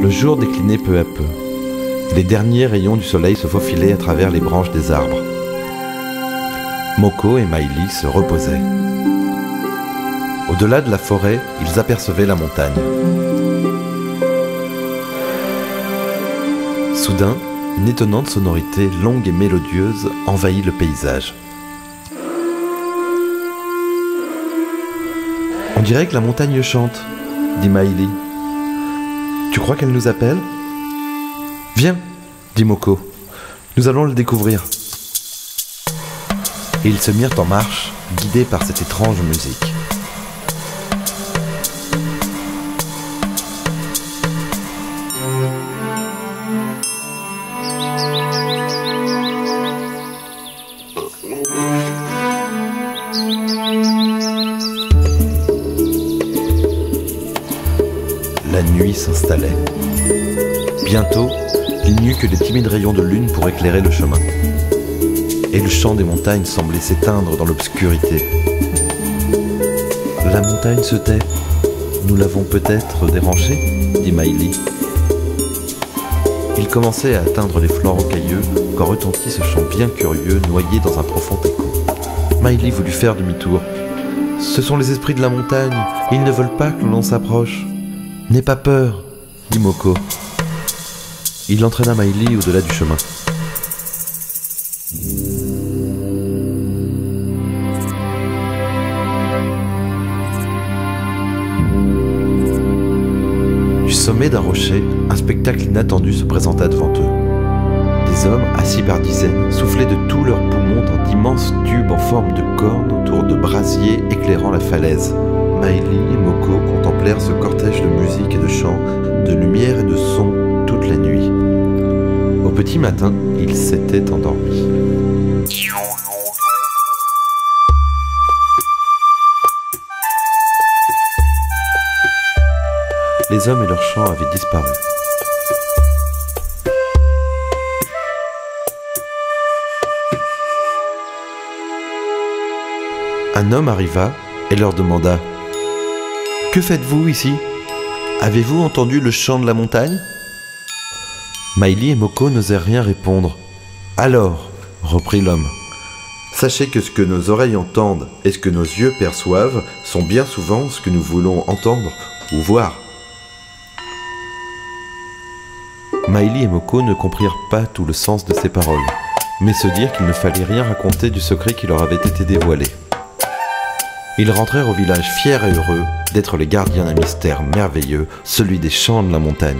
Le jour déclinait peu à peu. Les derniers rayons du soleil se faufilaient à travers les branches des arbres. Moko et Maïli se reposaient. Au-delà de la forêt, ils apercevaient la montagne. Soudain, une étonnante sonorité longue et mélodieuse envahit le paysage. On dirait que la montagne chante, dit Maïli. Tu crois qu'elle nous appelle ? Viens, dit Moko. Nous allons le découvrir. Et ils se mirent en marche, guidés par cette étrange musique. La nuit s'installait. Bientôt, il n'y eut que les timides rayons de lune pour éclairer le chemin. Et le chant des montagnes semblait s'éteindre dans l'obscurité. La montagne se tait. Nous l'avons peut-être dérangée, dit Maïli. Il commençait à atteindre les flancs rocailleux quand retentit ce chant bien curieux noyé dans un profond écho. Maïli voulut faire demi-tour. Ce sont les esprits de la montagne, ils ne veulent pas que l'on s'approche. N'aie pas peur, dit Moko. Il entraîna Maïli au-delà du chemin. Du sommet d'un rocher, un spectacle inattendu se présenta devant eux. Des hommes, assis par dizaines, soufflaient de tous leurs poumons dans d'immenses tubes en forme de cornes autour de brasiers éclairant la falaise. Maïli et Moko contemplèrent ce cortège de musique et de chants, de lumière et de sons toute la nuit. Au petit matin, ils s'étaient endormis. Les hommes et leurs chants avaient disparu. Un homme arriva et leur demanda : « Que faites-vous ici ? Avez-vous entendu le chant de la montagne ?» Maïli et Moko n'osèrent rien répondre. « Alors, reprit l'homme, sachez que ce que nos oreilles entendent et ce que nos yeux perçoivent sont bien souvent ce que nous voulons entendre ou voir. » Maïli et Moko ne comprirent pas tout le sens de ces paroles, mais se dirent qu'il ne fallait rien raconter du secret qui leur avait été dévoilé. Ils rentrèrent au village fiers et heureux d'être les gardiens d'un mystère merveilleux, celui des chants de la montagne.